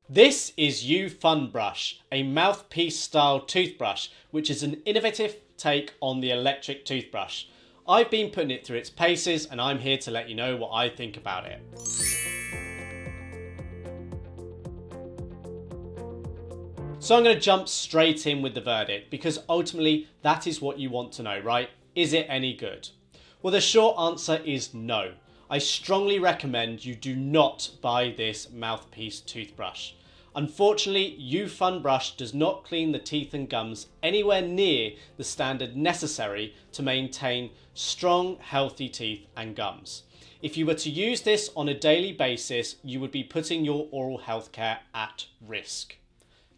This is uFunbrush, a mouthpiece style toothbrush, which is an innovative take on the electric toothbrush. I've been putting it through its paces and I'm here to let you know what I think about it. So I'm going to jump straight in with the verdict because ultimately that is what you want to know, right? Is it any good? Well, the short answer is no. I strongly recommend you do not buy this mouthpiece toothbrush. Unfortunately, uFunbrush does not clean the teeth and gums anywhere near the standard necessary to maintain strong, healthy teeth and gums. If you were to use this on a daily basis, you would be putting your oral health care at risk.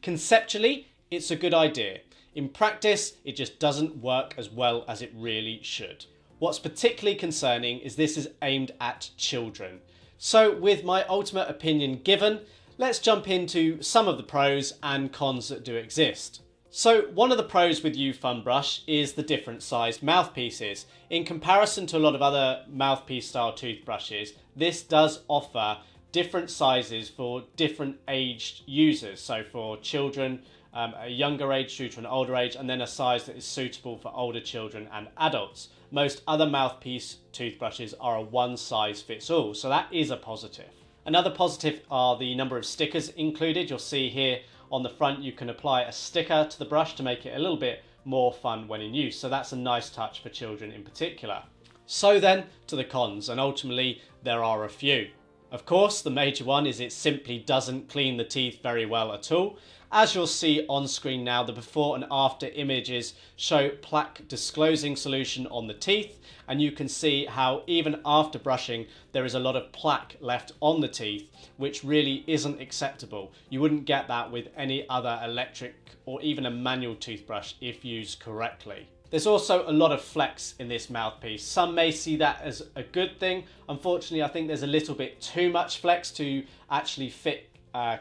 Conceptually, it's a good idea. In practice, it just doesn't work as well as it really should. What's particularly concerning is this is aimed at children. So with my ultimate opinion given, let's jump into some of the pros and cons that do exist. So one of the pros with uFunbrush is the different sized mouthpieces. In comparison to a lot of other mouthpiece style toothbrushes, this does offer different sizes for different aged users. So for children, a younger age through to an older age, and then a size that is suitable for older children and adults. Most other mouthpiece toothbrushes are a one size fits all, so that is a positive. Another positive are the number of stickers included. You'll see here on the front you can apply a sticker to the brush to make it a little bit more fun when in use, so that's a nice touch for children in particular. So then to the cons, and ultimately there are a few. Of course, the major one is it simply doesn't clean the teeth very well at all. As you'll see on screen now, the before and after images show plaque disclosing solution on the teeth, and you can see how even after brushing there is a lot of plaque left on the teeth, which really isn't acceptable. You wouldn't get that with any other electric or even a manual toothbrush if used correctly. There's also a lot of flex in this mouthpiece. Some may see that as a good thing. Unfortunately, I think there's a little bit too much flex to actually fit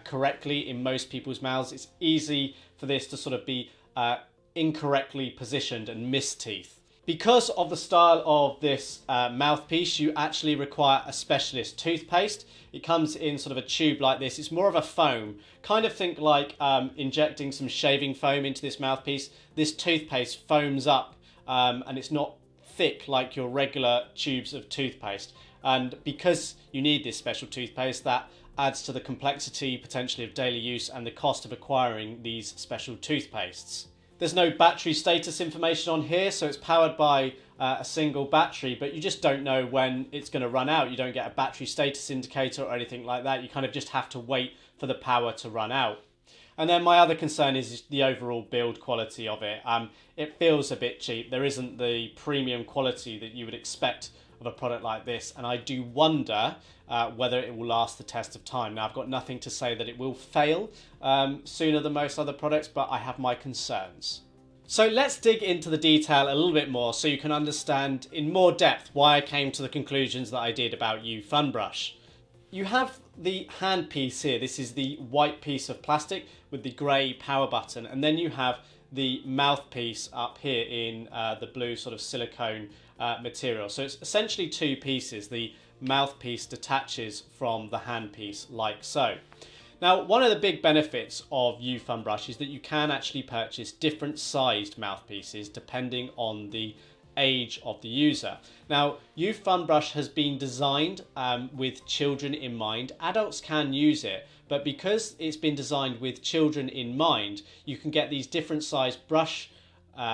correctly in most people's mouths. It's easy for this to sort of be incorrectly positioned and miss teeth. Because of the style of this mouthpiece, you actually require a specialist toothpaste. It comes in sort of a tube like this. It's more of a foam. Kind of think like injecting some shaving foam into this mouthpiece. This toothpaste foams up and it's not thick like your regular tubes of toothpaste. And because you need this special toothpaste, that adds to the complexity potentially of daily use and the cost of acquiring these special toothpastes. There's no battery status information on here, so it's powered by a single battery, but you just don't know when it's going to run out. You don't get a battery status indicator or anything like that. You kind of just have to wait for the power to run out. And then my other concern is the overall build quality of it. It feels a bit cheap. There isn't the premium quality that you would expect of a product like this, and I do wonder whether it will last the test of time. Now, I've got nothing to say that it will fail sooner than most other products, but I have my concerns. So let's dig into the detail a little bit more so you can understand in more depth why I came to the conclusions that I did about uFunbrush. You have the handpiece here. This is the white piece of plastic with the grey power button, and then you have the mouthpiece up here in the blue sort of silicone material. So it's essentially two pieces. The mouthpiece detaches from the handpiece like so. Now, one of the big benefits of uFunbrush is that you can actually purchase different sized mouthpieces depending on the age of the user. Now, uFunbrush has been designed with children in mind. Adults can use it, but because it's been designed with children in mind, you can get these different sized brush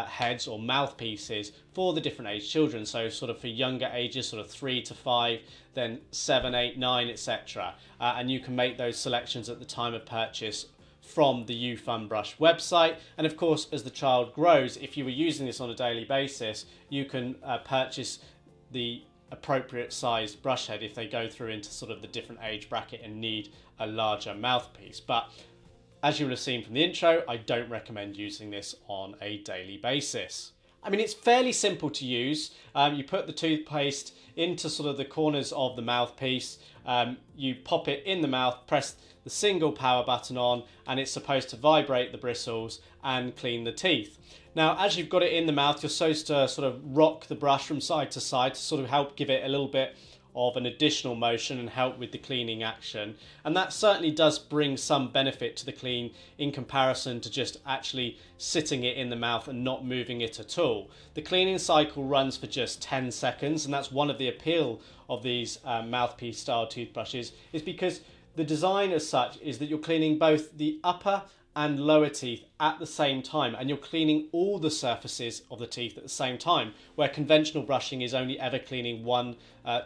heads or mouthpieces for the different age children. So sort of for younger ages, sort of 3 to 5, then 7, 8, 9, etc. And you can make those selections at the time of purchase from the uFunbrush website. And of course, as the child grows, if you were using this on a daily basis, you can purchase the appropriate sized brush head if they go through into sort of the different age bracket and need a larger mouthpiece. But as you would have seen from the intro, I don't recommend using this on a daily basis. I mean, it's fairly simple to use. You put the toothpaste into sort of the corners of the mouthpiece. You pop it in the mouth, press the single power button on, and it's supposed to vibrate the bristles and clean the teeth. Now, as you've got it in the mouth, you're supposed to sort of rock the brush from side to side to sort of help give it a little bit of an additional motion and help with the cleaning action, and that certainly does bring some benefit to the clean in comparison to just actually sitting it in the mouth and not moving it at all. The cleaning cycle runs for just 10 seconds, and that's one of the appeal of these mouthpiece style toothbrushes, is because the design as such is that you're cleaning both the upper and lower teeth at the same time, and you're cleaning all the surfaces of the teeth at the same time, where conventional brushing is only ever cleaning one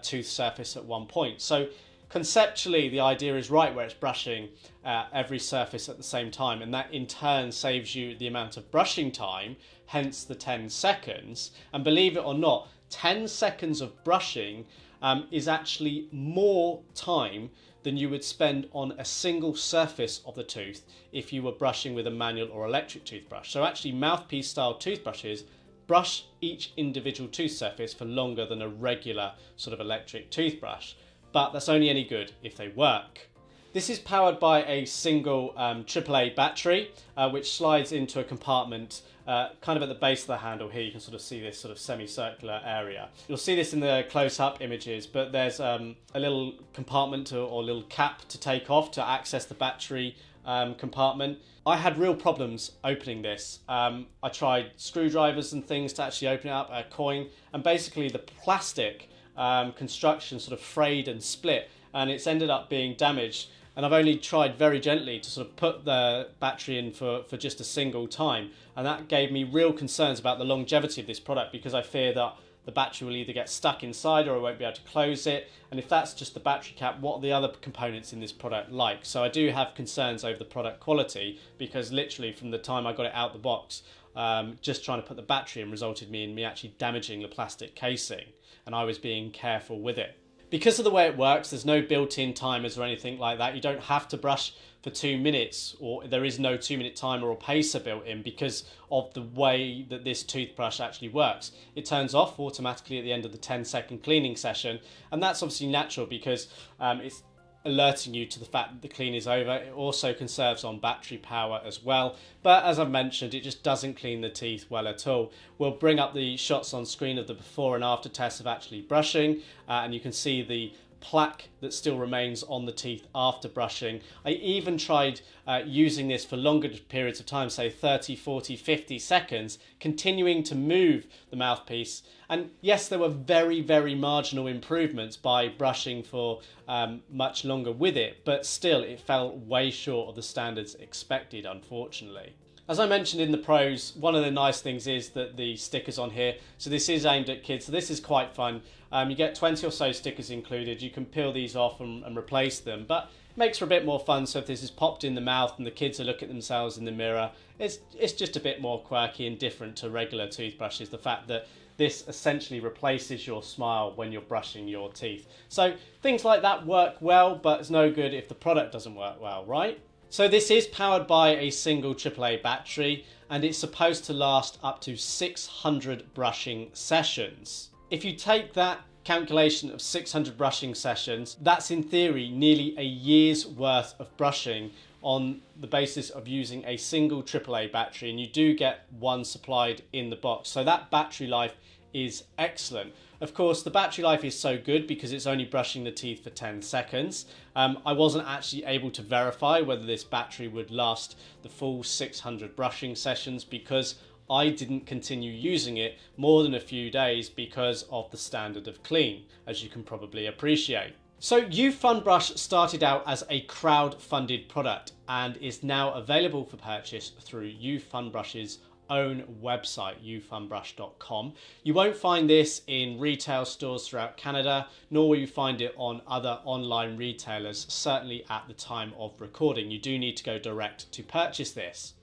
tooth surface at one point. So conceptually the idea is right, where it's brushing every surface at the same time, and that in turn saves you the amount of brushing time, hence the 10 seconds. And believe it or not, 10 seconds of brushing is actually more time than you would spend on a single surface of the tooth if you were brushing with a manual or electric toothbrush. So actually mouthpiece style toothbrushes brush each individual tooth surface for longer than a regular sort of electric toothbrush, but that's only any good if they work. This is powered by a single AAA battery, which slides into a compartment kind of at the base of the handle here. You can sort of see this sort of semicircular area. You'll see this in the close-up images, but there's a little compartment or little cap to take off to access the battery compartment. I had real problems opening this. I tried screwdrivers and things to actually open it up, a coin, and basically the plastic construction sort of frayed and split, and it's ended up being damaged. And I've only tried very gently to sort of put the battery in for just a single time. And that gave me real concerns about the longevity of this product, because I fear that the battery will either get stuck inside or I won't be able to close it. And if that's just the battery cap, what are the other components in this product like? So I do have concerns over the product quality, because literally from the time I got it out the box, just trying to put the battery in resulted in me actually damaging the plastic casing, and I was being careful with it. Because of the way it works, there's no built-in timers or anything like that. You don't have to brush for 2 minutes, or there is no 2-minute timer or pacer built in because of the way that this toothbrush actually works. It turns off automatically at the end of the 10-second cleaning session, and that's obviously natural because it's alerting you to the fact that the clean is over. It also conserves on battery power as well, but as I've mentioned, it just doesn't clean the teeth well at all. We'll bring up the shots on screen of the before and after tests of actually brushing, and you can see the plaque that still remains on the teeth after brushing. I even tried using this for longer periods of time, say 30, 40, 50 seconds, continuing to move the mouthpiece. And yes, there were very, very marginal improvements by brushing for much longer with it, but still it fell way short of the standards expected, unfortunately. As I mentioned in the pros, one of the nice things is that the stickers on here, so this is aimed at kids, so this is quite fun. You get 20 or so stickers included. You can peel these off and replace them, but it makes for a bit more fun. So if this is popped in the mouth and the kids are looking at themselves in the mirror, it's just a bit more quirky and different to regular toothbrushes. The fact that this essentially replaces your smile when you're brushing your teeth. So things like that work well, but it's no good if the product doesn't work well, right? So this is powered by a single AAA battery, and it's supposed to last up to 600 brushing sessions. If you take that calculation of 600 brushing sessions, that's in theory nearly a year's worth of brushing on the basis of using a single AAA battery, and you do get one supplied in the box. So that battery life is excellent. Of course, the battery life is so good because it's only brushing the teeth for 10 seconds. I wasn't actually able to verify whether this battery would last the full 600 brushing sessions because I didn't continue using it more than a few days because of the standard of clean, as you can probably appreciate. So uFunbrush started out as a crowd-funded product and is now available for purchase through uFunbrush's own website, ufunbrush.com. You won't find this in retail stores throughout Canada, nor will you find it on other online retailers, certainly at the time of recording. You do need to go direct to purchase this.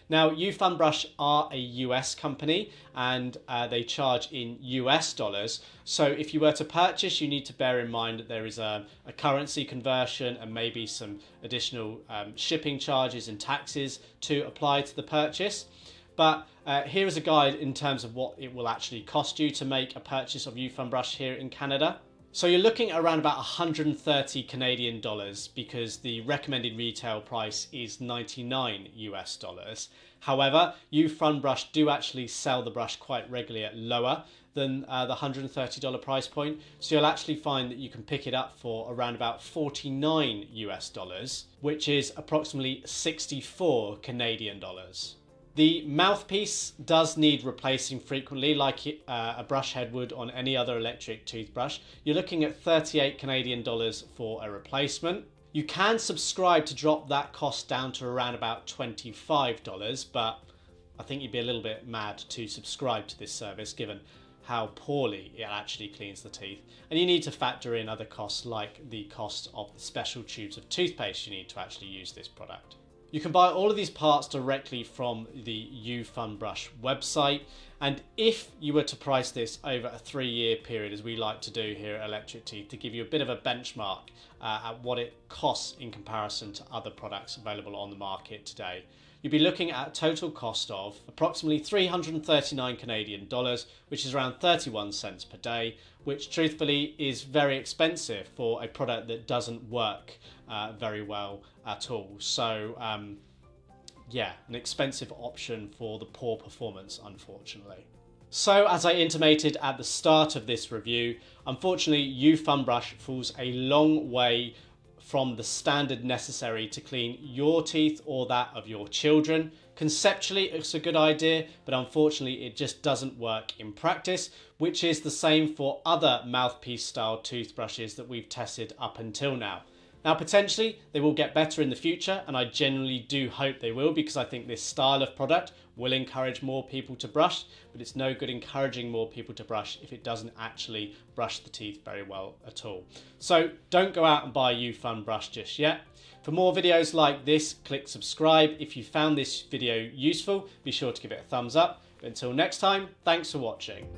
Now, uFunbrush are a US company and they charge in US dollars. So if you were to purchase, you need to bear in mind that there is a currency conversion and maybe some additional shipping charges and taxes to apply to the purchase. But here is a guide in terms of what it will actually cost you to make a purchase of uFunbrush here in Canada. So you're looking at around about 130 Canadian dollars because the recommended retail price is 99 US dollars. However, uFunbrush do actually sell the brush quite regularly at lower than the $130 price point. So you'll actually find that you can pick it up for around about 49 US dollars, which is approximately 64 Canadian dollars. The mouthpiece does need replacing frequently, like a brush head would on any other electric toothbrush. You're looking at 38 Canadian dollars for a replacement. You can subscribe to drop that cost down to around about $25, but I think you'd be a little bit mad to subscribe to this service given how poorly it actually cleans the teeth. And you need to factor in other costs like the cost of the special tubes of toothpaste you need to actually use this product. You can buy all of these parts directly from the uFunbrush website, and if you were to price this over a 3-year period, as we like to do here at Electric Teeth, to give you a bit of a benchmark at what it costs in comparison to other products available on the market today, you'd be looking at a total cost of approximately 339 Canadian dollars, which is around 31 cents per day, which truthfully is very expensive for a product that doesn't work very well at all. So yeah, an expensive option for the poor performance, unfortunately. So as I intimated at the start of this review, unfortunately uFunbrush falls a long way from the standard necessary to clean your teeth or that of your children. Conceptually, it's a good idea, but unfortunately it just doesn't work in practice, which is the same for other mouthpiece style toothbrushes that we've tested up until now. Now, potentially they will get better in the future, and I genuinely do hope they will, because I think this style of product will encourage more people to brush, but it's no good encouraging more people to brush if it doesn't actually brush the teeth very well at all. So don't go out and buy uFunbrush just yet. For more videos like this, click subscribe. If you found this video useful, be sure to give it a thumbs up. But until next time, thanks for watching.